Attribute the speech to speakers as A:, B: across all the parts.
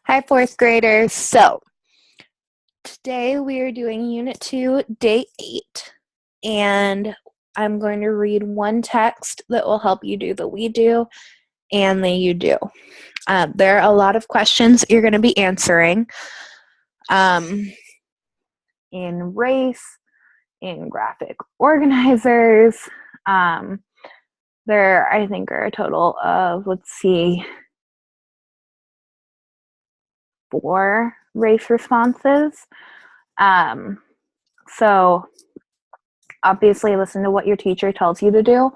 A: Hi, fourth graders. So, today we are doing Unit 2, Day 8, and I'm going to read one text that will help you do the we do and the you do. There are a lot of questions you're going to be answering in RACE, in graphic organizers. There, I think, are a total of, 4 RACE responses. So obviously listen to what your teacher tells you to do,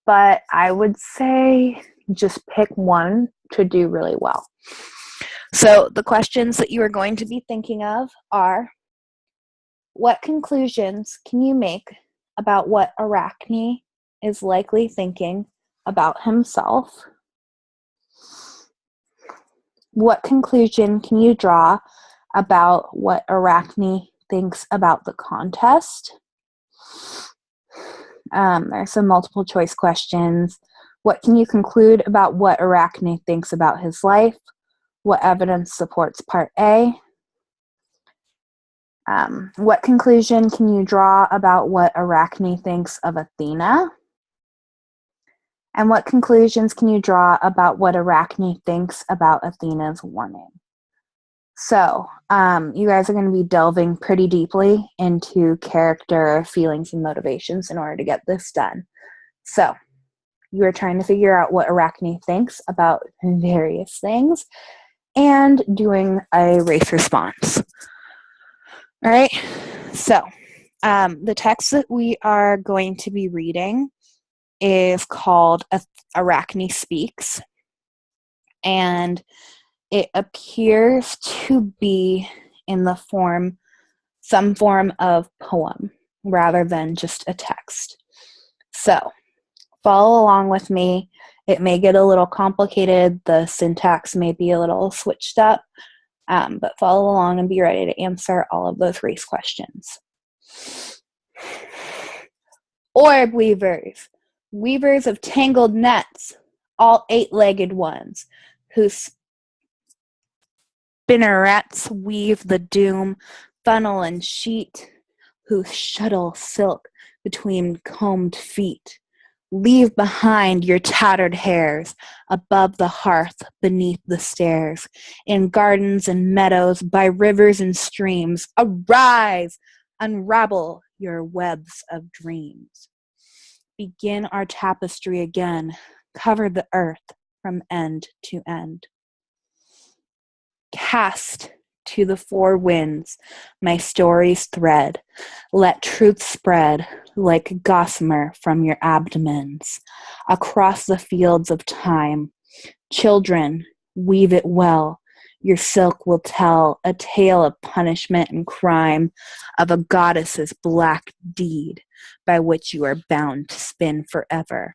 A: but I would say just pick one to do really well. So the questions that you are going to be thinking of are, what conclusions can you make about what Arachne is likely thinking about himself? What conclusion can you draw about what Arachne thinks about the contest? There are some multiple choice questions. What can you conclude about what Arachne thinks about his life? What evidence supports part A? What conclusion can you draw about what Arachne thinks of Athena? And what conclusions can you draw about what Arachne thinks about Athena's warning? So, you guys are going to be delving pretty deeply into character, feelings, and motivations in order to get this done. So, you are trying to figure out what Arachne thinks about various things and doing a race response. All right, so the text that we are going to be reading is called Arachne Speaks, and it appears to be in the some form of poem rather than just a text. So follow along with me. It may get a little complicated. The syntax may be a little switched up, but follow along and be ready to answer all of those race questions. Orb weavers, weavers of tangled nets, all 8-legged ones, whose spinnerets weave the doom, funnel and sheet, whose shuttle silk between combed feet. Leave behind your tattered hairs, above the hearth, beneath the stairs, in gardens and meadows, by rivers and streams. Arise, unravel your webs of dreams. Begin our tapestry again, cover the earth from end to end. Cast to the 4 winds my story's thread. Let truth spread like gossamer from your abdomens across the fields of time. Children, weave it well. Your silk will tell a tale of punishment and crime, of a goddess's black deed by which you are bound to spin forever.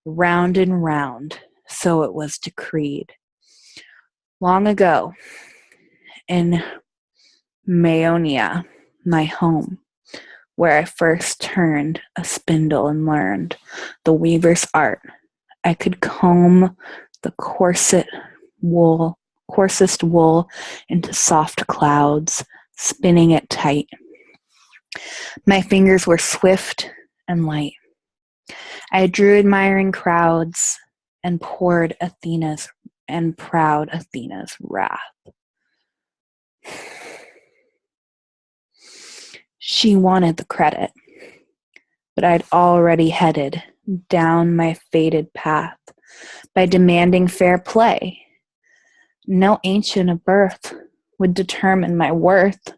A: Round and round, so it was decreed. Long ago, in Maeonia, my home, where I first turned a spindle and learned the weaver's art, I could comb the coarsest wool into soft clouds, spinning it tight. My fingers were swift and light. I drew admiring crowds and poured proud Athena's wrath. She wanted the credit, but I'd already headed down my fated path by demanding fair play. No ancient of birth would determine my worth.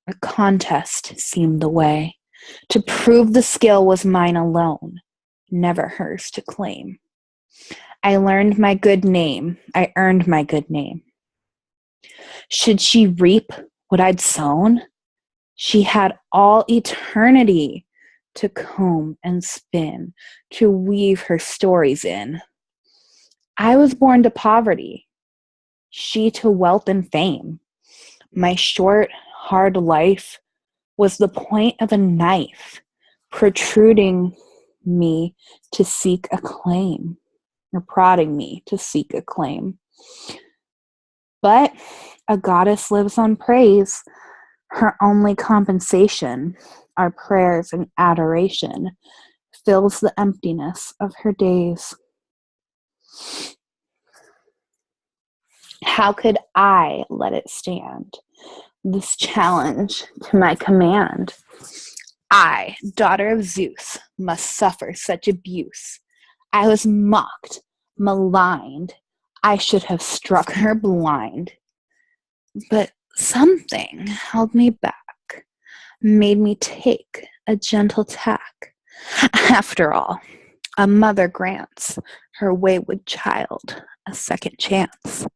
A: A contest seemed the way. To prove the skill was mine alone, never hers to claim. I earned my good name. Should she reap what I'd sown? She had all eternity to comb and spin, to weave her stories in. I was born to poverty, she to wealth and fame. My short, hard life was the point of a knife, prodding me to seek acclaim. But a goddess lives on praise. Her only compensation, our prayers and adoration, fills the emptiness of her days. How could I let it stand, this challenge to my command? I, daughter of Zeus, must suffer such abuse. I was mocked, maligned. I should have struck her blind. But something held me back, made me take a gentle tack. After all, a mother grants her wayward child a second chance.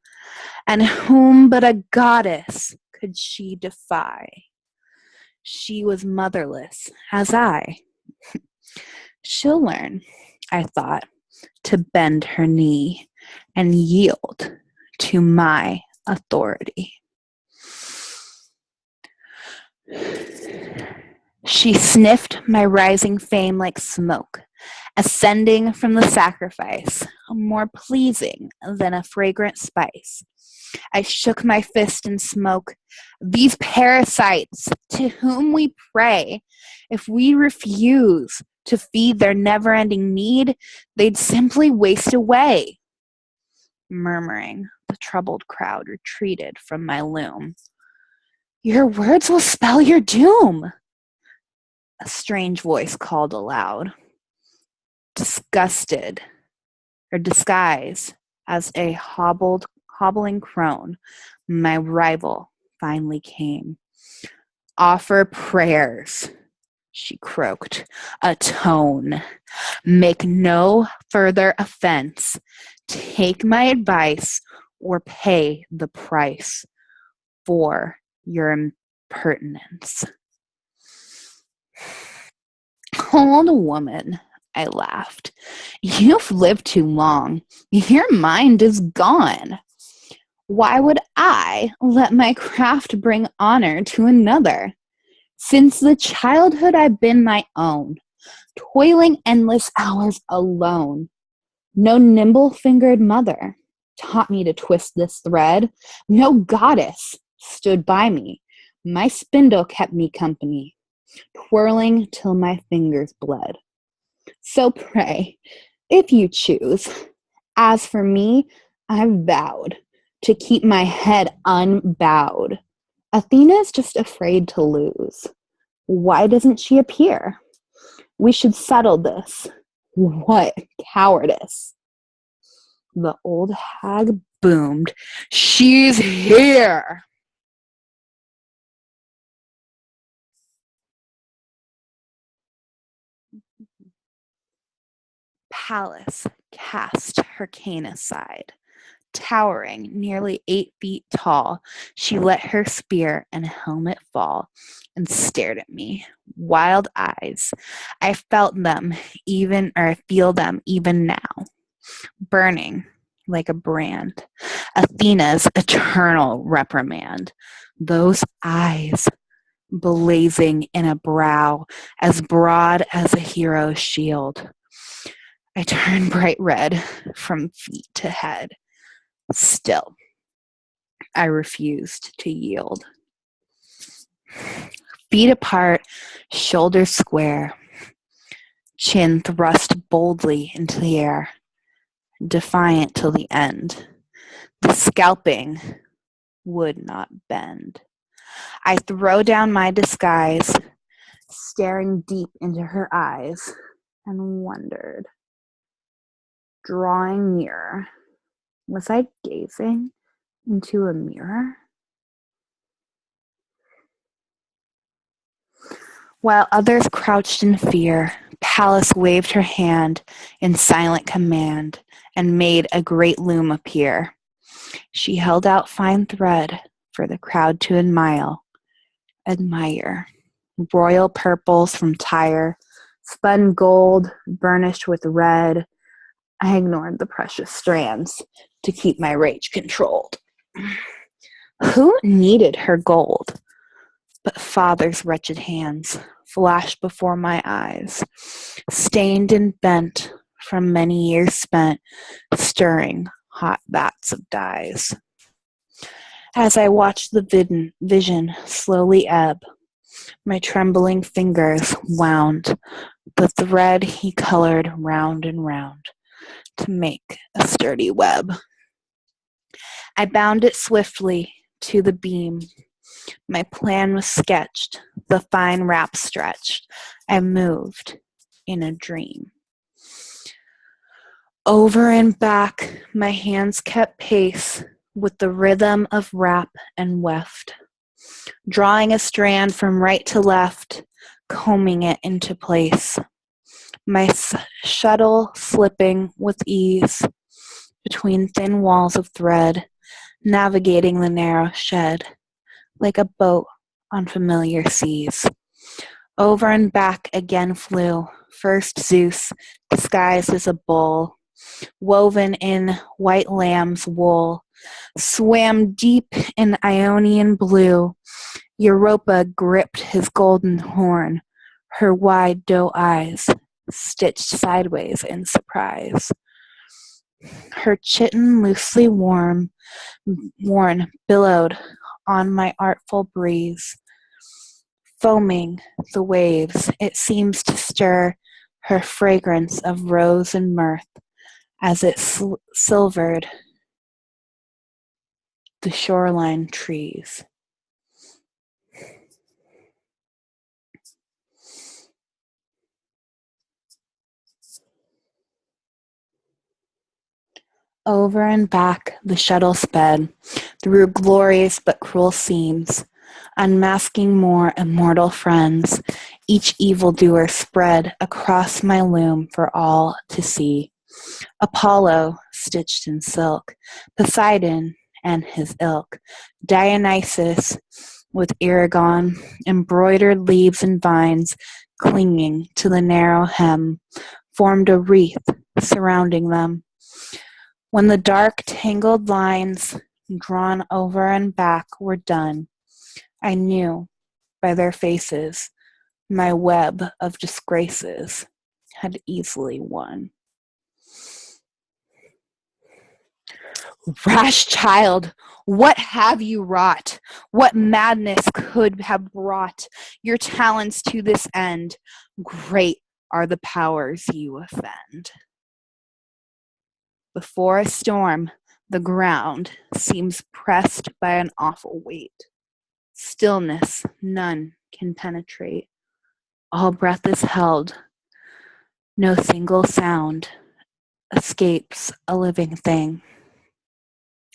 A: And whom but a goddess could she defy? She was motherless as I. She'll learn, I thought, to bend her knee and yield to my authority. She sniffed my rising fame like smoke, ascending from the sacrifice, more pleasing than a fragrant spice. I shook my fist in smoke. These parasites, to whom we pray, if we refuse to feed their never-ending need, they'd simply waste away. Murmuring, the troubled crowd retreated from my loom. Your words will spell your doom, a strange voice called aloud. Disgusted, or disguised as a hobbling crone, my rival finally came. Offer prayers, she croaked, atone. Make no further offense. Take my advice or pay the price for your impertinence. Old woman, I laughed. You've lived too long. Your mind is gone. Why would I let my craft bring honor to another? Since the childhood I've been my own, toiling endless hours alone. No nimble-fingered mother taught me to twist this thread. No goddess stood by me. My spindle kept me company, twirling till my fingers bled. So pray, if you choose. As for me, I've vowed to keep my head unbowed. Athena's just afraid to lose. Why doesn't she appear? We should settle this. What cowardice! The old hag boomed. She's here! Pallas cast her cane aside. Towering nearly 8 feet tall, she let her spear and helmet fall and stared at me. Wild eyes. I felt them feel them even now, burning like a brand. Athena's eternal reprimand. Those eyes blazing in a brow as broad as a hero's shield. I turned bright red from feet to head. Still, I refused to yield. Feet apart, shoulders square, chin thrust boldly into the air, defiant till the end. The scalping would not bend. I throw down my disguise, staring deep into her eyes, and wondered, drawing nearer, was I gazing into a mirror? While others crouched in fear, Pallas waved her hand in silent command and made a great loom appear. She held out fine thread for the crowd to admire. Royal purples from Tyre, spun gold, burnished with red. I ignored the precious strands to keep my rage controlled. Who needed her gold? But father's wretched hands flashed before my eyes, stained and bent from many years spent stirring hot vats of dyes. As I watched the vision slowly ebb, my trembling fingers wound the thread he colored round and round to make a sturdy web. I bound it swiftly to the beam. My plan was sketched, the fine wrap stretched. I moved in a dream. Over and back, my hands kept pace with the rhythm of wrap and weft, drawing a strand from right to left, combing it into place. My shuttle slipping with ease between thin walls of thread, navigating the narrow shed like a boat on familiar seas. Over and back again flew, first Zeus, disguised as a bull, woven in white lamb's wool, swam deep in Ionian blue. Europa gripped his golden horn, her wide doe eyes stitched sideways in surprise. Her chitin loosely worn, billowed on my artful breeze. Foaming the waves, it seems to stir her fragrance of rose and mirth as it silvered the shoreline trees. Over and back the shuttle sped, through glorious but cruel scenes, unmasking more immortal friends, each evildoer spread across my loom for all to see. Apollo, stitched in silk, Poseidon and his ilk, Dionysus with Eragon, embroidered leaves and vines clinging to the narrow hem, formed a wreath surrounding them. When the dark, tangled lines drawn over and back were done, I knew by their faces my web of disgraces had easily won. Rash child, what have you wrought? What madness could have brought your talents to this end? Great are the powers you offend. Before a storm, the ground seems pressed by an awful weight. Stillness none can penetrate. All breath is held. No single sound escapes a living thing.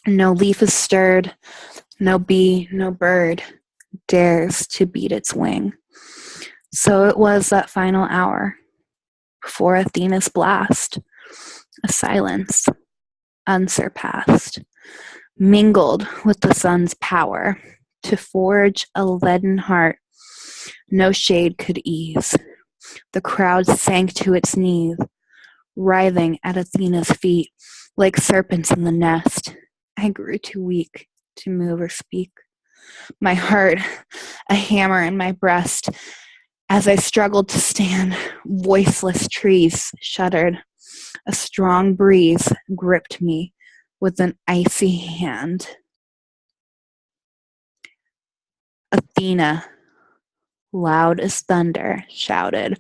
A: No leaf is stirred. No bee, no bird dares to beat its wing. So it was that final hour before Athena's blast. A silence unsurpassed, mingled with the sun's power to forge a leaden heart no shade could ease. The crowd sank to its knees, writhing at Athena's feet like serpents in the nest. I grew too weak to move or speak. My heart, a hammer in my breast. As I struggled to stand, voiceless trees shuddered. A strong breeze gripped me with an icy hand. Athena, loud as thunder, shouted,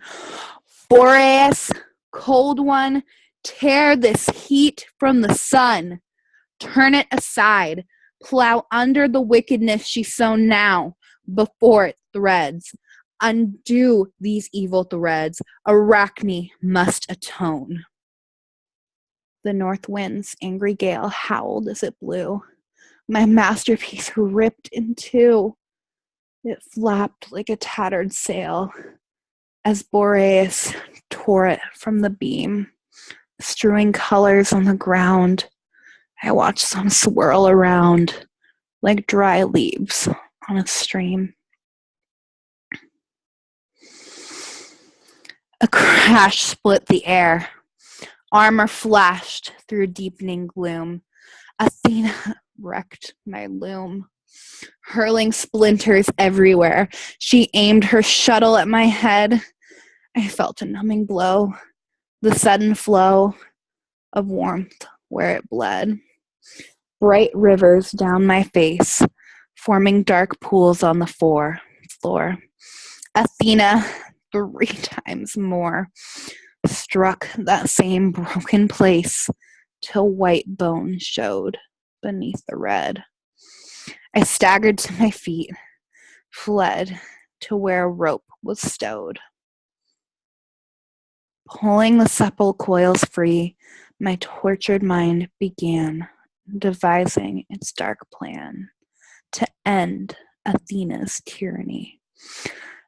A: Boreas, cold one, tear this heat from the sun. Turn it aside. Plow under the wickedness she's sown now before it threads. Undo these evil threads. Arachne must atone. The north wind's angry gale howled as it blew. My masterpiece ripped in two. It flapped like a tattered sail as Boreas tore it from the beam, strewing colors on the ground. I watched them swirl around like dry leaves on a stream. A crash split the air. Armor flashed through deepening gloom. Athena wrecked my loom, hurling splinters everywhere. She aimed her shuttle at my head. I felt a numbing blow, the sudden flow of warmth where it bled. bright rivers down my face, forming dark pools on the floor. Athena, 3 times more, struck that same broken place till white bone showed beneath the red. I staggered to my feet, fled to where a rope was stowed. Pulling the supple coils free, my tortured mind began devising its dark plan to end Athena's tyranny.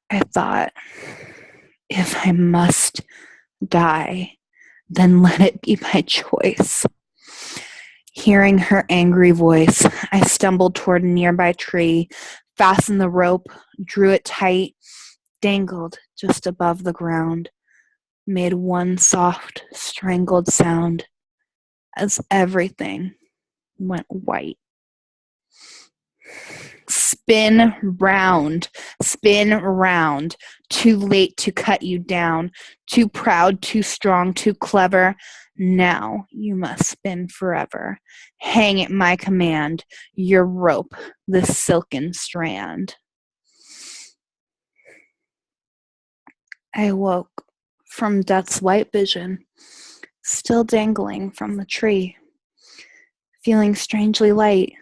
A: I thought, if I must die, then let it be my choice. Hearing her angry voice, I stumbled toward a nearby tree, fastened the rope, drew it tight, dangled just above the ground, made one soft, strangled sound as everything went white. Spin round, too late to cut you down, too proud, too strong, too clever. Now you must spin forever. Hang at my command, your rope, this silken strand. I woke from death's white vision, still dangling from the tree, feeling strangely light,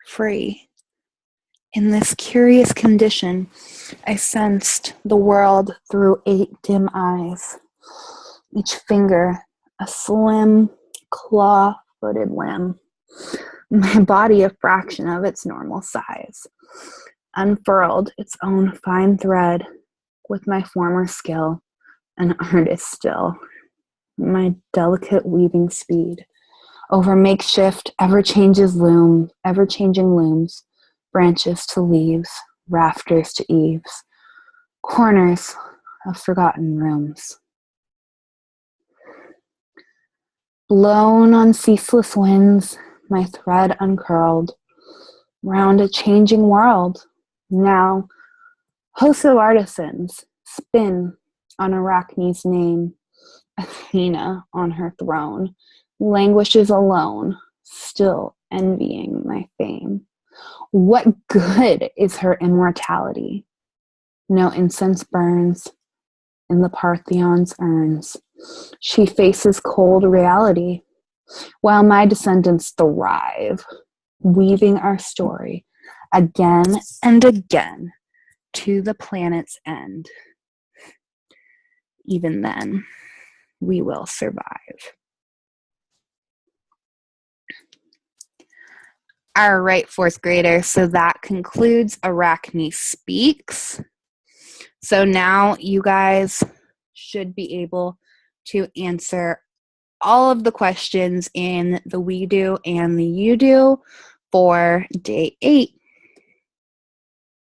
A: free. In this curious condition, I sensed the world through 8 dim eyes, each finger a slim, claw-footed limb, my body a fraction of its normal size, unfurled its own fine thread with my former skill, an artist still, my delicate weaving speed, over makeshift, ever-changing looms, branches to leaves, rafters to eaves, corners of forgotten rooms. Blown on ceaseless winds, my thread uncurled, round a changing world. Now, hosts of artisans spin on Arachne's name. Athena on her throne languishes alone, still envying my fame. What good is her immortality? No incense burns in the Parthenon's urns. She faces cold reality, while my descendants thrive, weaving our story again and again to the planet's end. Even then, we will survive. All right, 4th graders, so that concludes Arachne Speaks. So now you guys should be able to answer all of the questions in the We Do and the You Do for day 8.